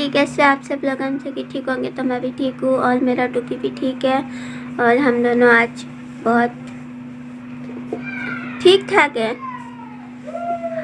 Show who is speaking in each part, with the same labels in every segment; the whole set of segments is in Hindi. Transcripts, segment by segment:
Speaker 1: जी, कैसे आप सब लोग हमसे कि ठीक होंगे, तो मैं भी ठीक हूँ और मेरा टुकी भी ठीक है और हम दोनों आज बहुत ठीक ठाक हैं।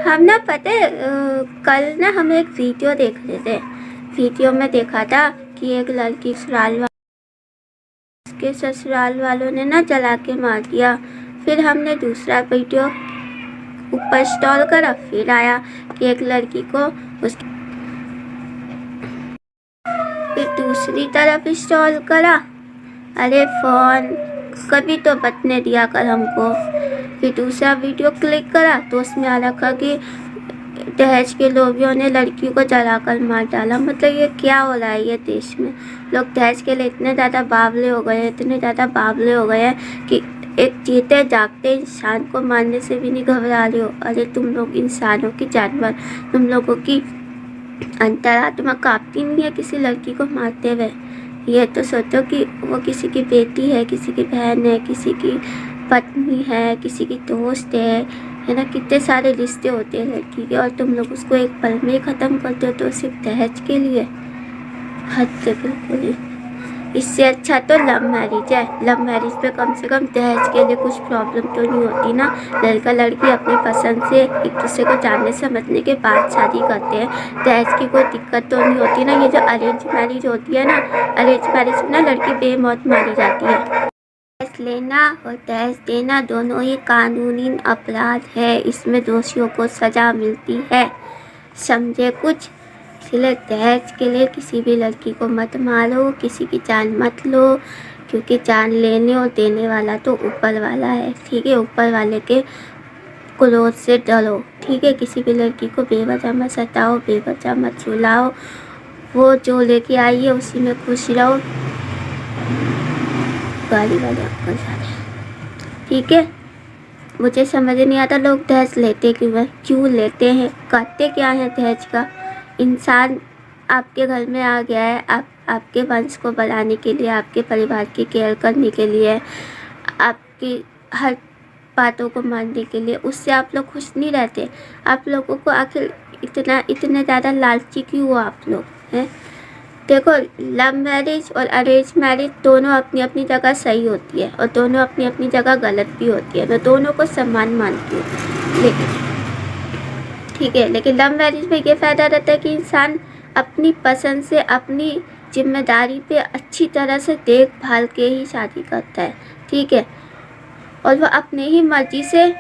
Speaker 1: हम ना पता है कल ना हम एक वीडियो देख रहे थे। वीडियो में देखा था कि एक लड़की के ससुराल वालों ने ना जला के मार दिया। फिर हमने दूसरा वीडियो ऊपर इंस्टॉल करा, फिर आया कि एक लड़की को फिर दूसरी तरफ इंस्टॉल करा। अरे फ़ोन कभी तो बचने दिया कर हमको। फिर दूसरा वीडियो क्लिक करा तो उसमें आ रखा कि दहेज के लोभियों ने लड़की को जलाकर मार डाला। मतलब ये क्या हो रहा है ये देश में। लोग दहेज के लिए इतने ज़्यादा बावले हो गए हैं, इतने ज़्यादा बावले हो गए हैं कि एक जीते जागते इंसान को मारने से भी नहीं घबरा रहे हो। अरे तुम लोग इंसानों की जानवर, तुम लोगों की अंतरात्मा कांपती नहीं है किसी लड़की को मारते हुए? ये तो सोचो कि वो किसी की बेटी है, किसी की बहन है, किसी की पत्नी है, किसी की दोस्त है ना। कितने सारे रिश्ते होते हैं लड़की के और तुम लोग उसको एक पल में ही ख़त्म करते हो तो सिर्फ दहेज के लिए। हद है बिल्कुल ही। इससे अच्छा तो लव मैरिज है। लव मैरिज पे कम से कम दहेज के लिए कुछ प्रॉब्लम तो नहीं होती ना। लड़का लड़की अपनी पसंद से एक दूसरे को जानने समझने के बाद शादी करते हैं, दहेज की कोई दिक्कत तो नहीं होती ना। ये जो अरेंज मैरिज होती है ना, अरेंज मैरिज में ना लड़की बेमौत मारी जाती है। दहेज लेना और दहेज देना दोनों ही कानूनी अपराध है। इसमें दोषियों को सज़ा मिलती है, समझे कुछ? इसलिए दहेज के लिए किसी भी लड़की को मत मारो, किसी की जान मत लो, क्योंकि जान लेने और देने वाला तो ऊपर वाला है। ठीक है, ऊपर वाले के क्रोध से डरो। ठीक है, किसी भी लड़की को बेवजह मत सताओ, बेवजह मत रुलाओ। वो जो लेके आई है उसी में खुश रहो। गाड़ी वाले अंकल सारे, ठीक है। मुझे समझ नहीं आता लोग दहेज लेते क्यों लेते हैं, करते क्या है दहेज का। इंसान आपके घर में आ गया है, आपके वंश को बढ़ाने के लिए, आपके परिवार की केयर करने के लिए, आपकी हर बातों को मानने के लिए। उससे आप लोग खुश नहीं रहते? आप लोगों को आखिर इतने ज़्यादा लालची क्यों हो आप लोग हैं? देखो, लव मैरिज और अरेंज मैरिज दोनों अपनी अपनी जगह सही होती है और दोनों अपनी अपनी जगह गलत भी होती है। मैं दोनों को सम्मान मानती हूँ, लेकिन ठीक है, लेकिन लव मैरिज में ये फ़ायदा रहता है कि इंसान अपनी पसंद से, अपनी जिम्मेदारी पे अच्छी तरह से देखभाल के ही शादी करता है। ठीक है, और वह अपने ही मर्जी से,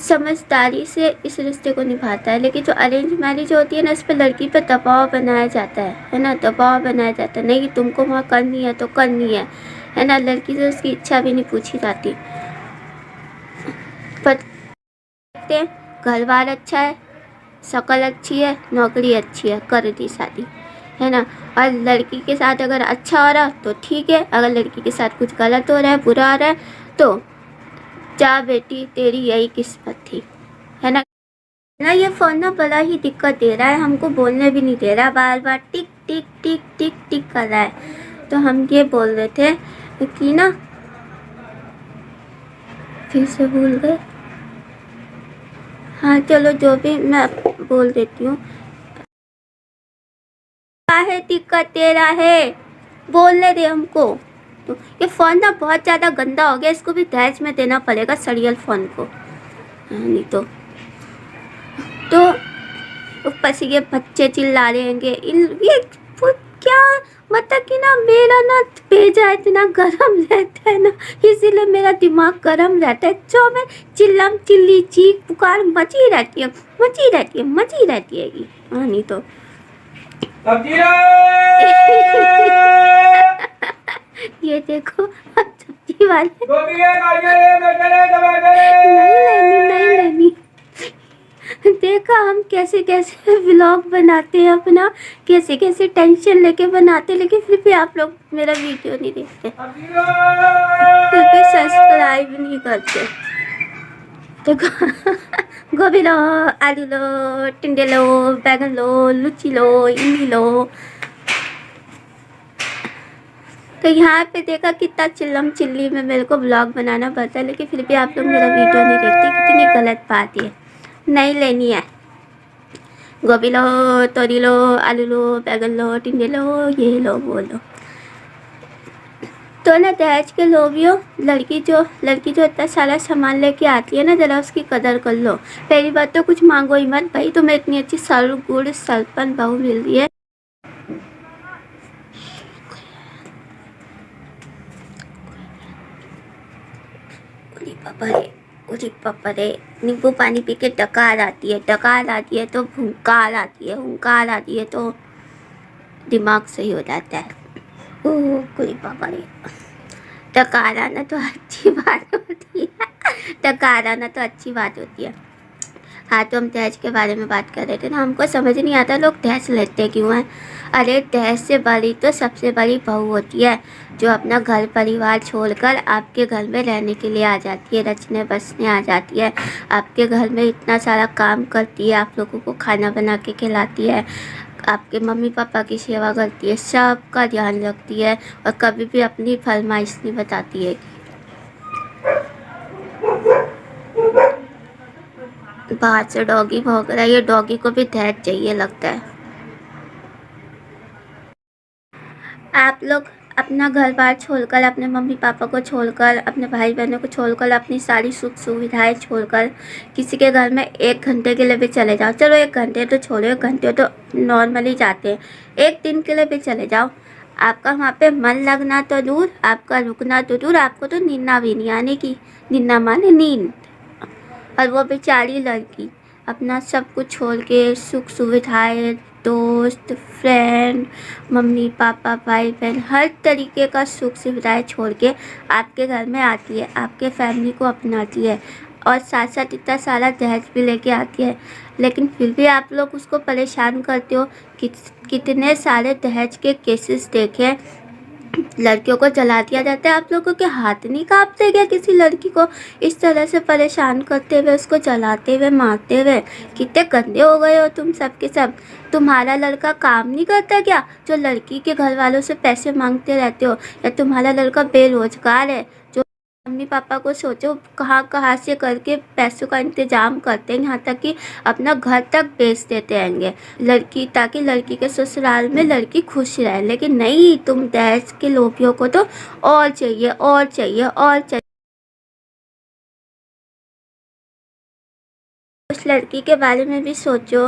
Speaker 1: समझदारी से इस रिश्ते को निभाता है। लेकिन जो अरेंज मैरिज होती है ना, इस पर लड़की पे दबाव बनाया जाता है ना। दबाव बनाया जाता है, नहीं तुमको वहाँ करनी है तो करनी है ना। लड़की से उसकी इच्छा भी नहीं पूछी जाती। पर घर बार अच्छा है, शक्ल अच्छी है, नौकरी अच्छी है, कर दी शादी, है ना। और लड़की के साथ अगर अच्छा हो रहा तो ठीक है, अगर लड़की के साथ कुछ गलत हो रहा है, बुरा हो रहा है, तो जा बेटी तेरी यही किस्मत थी, है ना। ये फ़ोन ना बड़ा ही दिक्कत दे रहा है, हमको बोलने भी नहीं दे रहा, बार बार टिक टिक टिक टिक टिक कर रहा है। तो हम ये बोल रहे थे कि ना, फिर से भूल गए। हाँ चलो, जो भी मैं बोल देती हूँ। है दिक्कत दे रहा है, बोलने दे हमको। तो ये फ़ोन ना बहुत ज़्यादा गंदा हो गया, इसको भी दहेज में देना पड़ेगा सड़ियल फ़ोन को, नहीं तो ऊपर से ये बच्चे चिल्ला रहे हैं। ये क्या मतलब कि ना, मेरा ना भेजा इतना गर्म रहता है ना, इसीलिए मेरा दिमाग गर्म रहता है। जो मैं चिल्लम चिल्ली चीख पुकार मची रहती है, मची रहती है, मची रहती है। हाँ नहीं तो ये देखो सब्जी वाले, नहीं लेनी। देखा हम कैसे कैसे व्लॉग बनाते हैं अपना, कैसे कैसे टेंशन लेके बनाते, लेकिन फिर भी आप लोग मेरा वीडियो नहीं देखते, फिर भी सब्सक्राइब नहीं करते। देखो गोभी लो, आलू लो, टिंडे लो, बैगन लो, लुची लो, इमली लो। तो यहाँ पे देखा कितना चिल्लम चिल्ली में मेरे को व्लॉग बनाना पड़ता है, लेकिन फिर भी आप लोग मेरा वीडियो नहीं देखते। कितनी गलत बात है। नहीं लेनी है, गोभी लो, तोरी लो, आलू लो, बैगन लो, टिंडे लो, ये लो वो लो। तो ना दहेज के लोभियों, लड़की जो इतना सारा सामान लेके आती है ना, जरा उसकी कदर कर लो। पहली बात तो कुछ मांगो ही मत भाई, तुम्हें इतनी अच्छी सरु गुड़ सलपन बहू मिल रही है। उरी पापा रे, नींबू पानी पी के डकार आती है तो भूंकार आती है तो दिमाग सही हो जाता है। ओह कुली पापा रे, डकार आना तो अच्छी बात होती है, डकार आना तो अच्छी बात होती है। हाँ, तो हम दहेज के बारे में बात कर रहे थे ना, हमको समझ नहीं आता लोग दहेज लेते क्यों हैं। अरे दहेज से बड़ी तो सबसे बड़ी बहू होती है, जो अपना घर परिवार छोड़कर आपके घर में रहने के लिए आ जाती है, रचने बसने आ जाती है, आपके घर में इतना सारा काम करती है, आप लोगों को खाना बना के खिलाती है, आपके मम्मी पापा की सेवा करती है, सबका ध्यान रखती है और कभी भी अपनी फरमाइश नहीं बताती है। बाहर से डॉगी भौंक रहा है, ये डॉगी को भी दहेज चाहिए लगता है। आप लोग अपना घर बार छोड़कर, अपने मम्मी पापा को छोड़कर, अपने भाई बहनों को छोड़कर, अपनी सारी सुख सुविधाएं छोड़कर किसी के घर में 1 घंटे के लिए भी चले जाओ। चलो 1 घंटे तो छोड़ो, 1 घंटे तो नॉर्मली जाते हैं, 1 दिन के लिए भी चले जाओ, आपका वहाँ पे मन लगना तो दूर, आपका रुकना तो दूर, आपको तो नींदना भी नहीं आने की। नींदना माने नींद। और वो बेचारी लड़की अपना सब कुछ छोड़ के, सुख सुविधाएं, दोस्त, फ्रेंड, मम्मी पापा, भाई बहन, हर तरीके का सुख सुविधाएं छोड़ के आपके घर में आती है, आपके फैमिली को अपनाती है और साथ साथ इतना सारा दहेज भी लेके आती है। लेकिन फिर भी आप लोग उसको परेशान करते हो। कितने सारे दहेज के केसेस देखे, लड़कियों को जला दिया जाता है। आप लोगों के हाथ नहीं कांपते क्या किसी लड़की को इस तरह से परेशान करते हुए, उसको जलाते हुए, मारते हुए? कितने गंदे हो गए हो तुम सब के सब। तुम्हारा लड़का काम नहीं करता क्या, जो लड़की के घर वालों से पैसे मांगते रहते हो? या तुम्हारा लड़का बेरोजगार है, जो मम्मी पापा को सोचो कहाँ से करके पैसों का इंतजाम करते हैं, यहाँ तक कि अपना घर तक बेच देते रहेंगे लड़की, ताकि लड़की के ससुराल में लड़की खुश रहे। लेकिन नहीं, तुम दहेज के लोभियों को तो और चाहिए और चाहिए और चाहिए। उस लड़की के बारे में भी सोचो।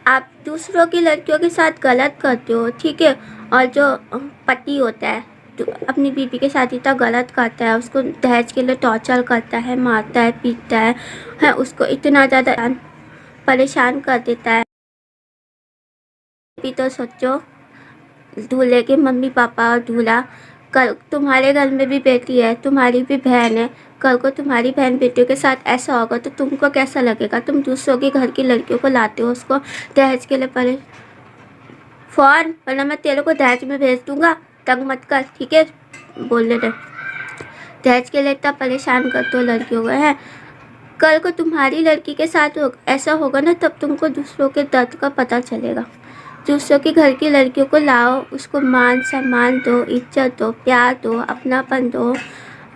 Speaker 1: आप दूसरों की लड़कियों के साथ गलत करते हो, ठीक है, और जो पति होता है तो अपनी बीवी के साथ इतना गलत करता है, उसको दहेज के लिए टॉर्चर करता है, मारता है, पीटता है, उसको इतना ज़्यादा परेशान कर देता है। भी तो सोचो, दूल्हे के मम्मी पापा और दूल्हा, कल तुम्हारे घर में भी बेटी है, तुम्हारी भी बहन है, कल को तुम्हारी बहन बेटियों के साथ ऐसा होगा तो तुमको कैसा लगेगा? तुम दूसरों के घर की लड़कियों को लाते हो, उसको दहेज के लिए फ़ौरन, वरना मैं तेरे को दहेज में भेज दूंगा, तंग मत कर, ठीक है? बोलने दे। दहेज के लिए इतना परेशान करते हो लड़कियों को, है? कल को तुम्हारी लड़की के साथ ऐसा होगा ना, तब तुमको दूसरों के दर्द का पता चलेगा। दूसरों के घर की लड़कियों को लाओ, उसको मान सम्मान दो, इज्जत दो, प्यार दो, अपनापन दो,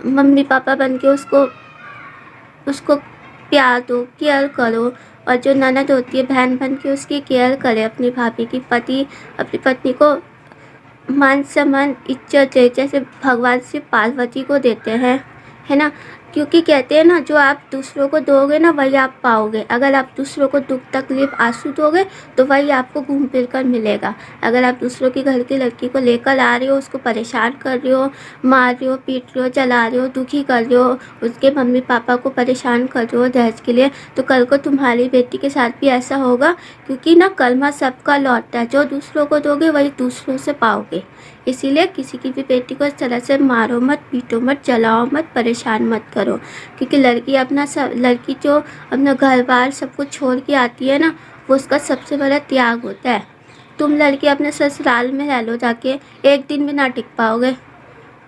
Speaker 1: मम्मी पापा बन के उसको प्यार दो, केयर करो। और जो ननद होती है, बहन बन के उसकी केयर करे, अपनी भाभी की, अपनी पत्नी को मान सम्मान इज्जत दे, जैसे भगवान से पार्वती को देते हैं, है ना? क्योंकि कहते हैं ना, जो आप दूसरों को दोगे ना वही आप पाओगे। अगर आप दूसरों को दुख तकलीफ आंसू दोगे तो वही आपको घूम फिर कर मिलेगा। अगर आप दूसरों के घर की लड़की को लेकर आ रहे हो, उसको परेशान कर रहे हो, मार रहे हो, पीट रहे हो, जला रहे हो, दुखी कर रहे हो, उसके मम्मी पापा को परेशान कर रहे हो दहेज के लिए, तो कल को तुम्हारी बेटी के साथ भी ऐसा होगा। क्योंकि ना कर्मा सबका लौटता है, जो दूसरों को दोगे वही दूसरों से पाओगे। इसीलिए किसी की भी बेटी को इस तरह से मारो मत, पीटो मत, जलाओ मत, परेशान मत करो। क्योंकि लड़की जो अपना घर बार सब कुछ छोड़ के आती है ना, वो उसका सबसे बड़ा त्याग होता है। तुम लड़की अपने ससुराल में रह लो जाके, 1 दिन भी ना टिक पाओगे।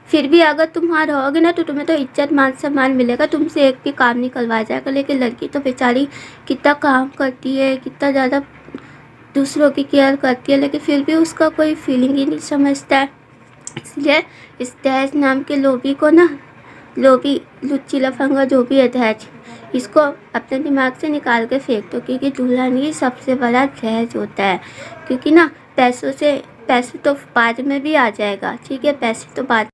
Speaker 1: फिर भी अगर तुम वहाँ रहोगे ना तो तुम्हें तो इज्जत मान सम्मान मिलेगा, तुमसे एक भी काम नहीं करवाया जाएगा। लेकिन लड़की तो बेचारी कितना काम करती है, कितना ज़्यादा दूसरों की केयर करती है, लेकिन फिर भी उसका कोई फीलिंग ही नहीं समझता है। इसलिए इस दहेज नाम के लोभी को ना, लोभी, लुच्ची, लफंगा जो भी है दहेज, इसको अपने दिमाग से निकाल के फेंक दो, क्योंकि दुल्हन ही सबसे बड़ा दहेज होता है। क्योंकि ना पैसे तो बाद में भी आ जाएगा, ठीक है, पैसे तो बाद।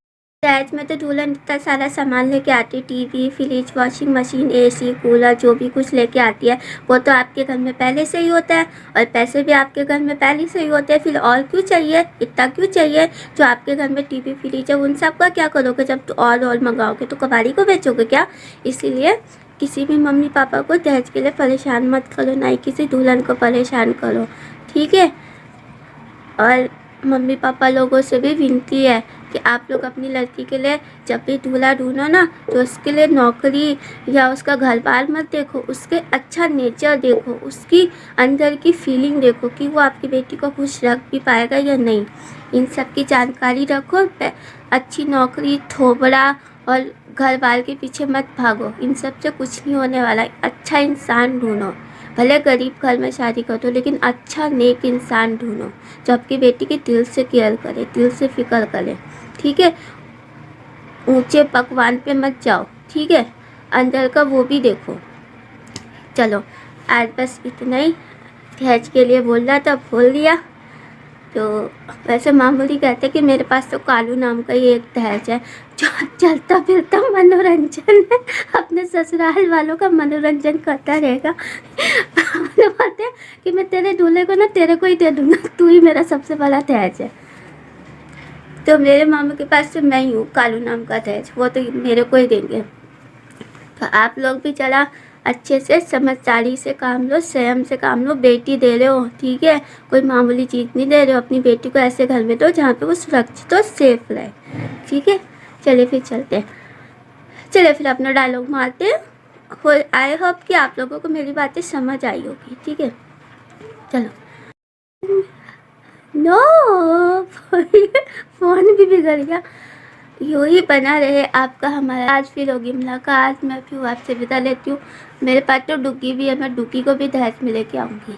Speaker 1: दहेज में तो दुल्हन इतना सारा सामान लेके आती है, TV, fridge, washing machine, AC, cooler, जो भी कुछ लेके आती है वो तो आपके घर में पहले से ही होता है, और पैसे भी आपके घर में पहले से ही होते हैं। फिर और क्यों चाहिए, इतना क्यों चाहिए? जो आपके घर में टीवी, फ्रिज है उन सब का क्या करोगे? जब तो और मंगाओगे तो कबाड़ी को बेचोगे क्या? इसीलिए किसी भी मम्मी पापा को दहेज के लिए परेशान मत करो, ना ही किसी दुल्हन को परेशान करो, ठीक है। और मम्मी पापा लोगों से भी विनती है कि आप लोग अपनी लड़की के लिए जब भी दूल्हा ढूंढो ना, तो उसके लिए नौकरी या उसका घर बार मत देखो, उसके अच्छा नेचर देखो, उसकी अंदर की फीलिंग देखो कि वो आपकी बेटी को खुश रख भी पाएगा या नहीं। इन सब की जानकारी रखो। अच्छी नौकरी, थोबड़ा और घर बार के पीछे मत भागो, इन सब से कुछ नहीं होने वाला। अच्छा इंसान ढूंढो, भले गरीब घर में शादी कर दो, लेकिन अच्छा नेक इंसान ढूंढो जो आपकी बेटी की दिल से केयर करे, दिल से फिक्र करे, ठीक है। ऊंचे पकवान पे मत जाओ, ठीक है, अंदर का वो भी देखो। चलो आज बस इतना ही, दहेज के लिए बोल रहा था, बोल दिया। तो वैसे मामूली कहते कि मेरे पास तो कालू नाम का ही एक दहेज है जो चलता फिरता मनोरंजन है, अपने ससुराल वालों का मनोरंजन करता रहेगा। बोलते हैं कि मैं तेरे दूल्हे को ना तेरे को ही दे दूंगा, तू ही मेरा सबसे बड़ा दहेज है। तो मेरे मामू के पास तो मैं ही हूँ कालू नाम का दहेज, वो तो मेरे को ही देंगे। तो आप लोग भी चला अच्छे से समझदारी से काम लो, संयम से काम लो। बेटी दे रहे हो, ठीक है, कोई मामूली चीज़ नहीं दे रहे हो। अपनी बेटी को ऐसे घर में दो जहाँ पे वो सुरक्षित और सेफ रहे, ठीक है। चलिए फिर चलते हैं, चलिए फिर अपना डायलॉग मारते हैं। आई होप कि आप लोगों को मेरी बातें समझ आई होगी, ठीक है। चलो, नो फोन भी बिगड़ गया। यूँ ही बना रहे आपका हमारा। आज फिर होगी मुलाकात, मैं फिर आपसे विदा लेती हूँ। मेरे पास तो डुग्गी भी है, मैं डुग्गी को भी दहेज में लेके आऊँगी।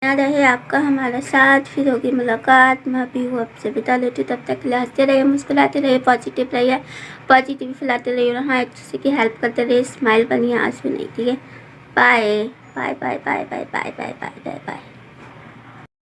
Speaker 1: बना रहे आपका हमारा साथ, फिर होगी मुलाकात, मैं भी हूँ आपसे विदा लेती हूँ। तब तक के लिए हंसते रहिए, मुस्कुराते रहिए, पॉजिटिव रहिए, पॉजिटिव फैलाते रहिए। हाँ, एक दूसरे की हेल्प करते रहिए, स्माइल बनिए, आज भी नहीं, ठीक है। Bye bye bye bye bye bye bye bye bye bye.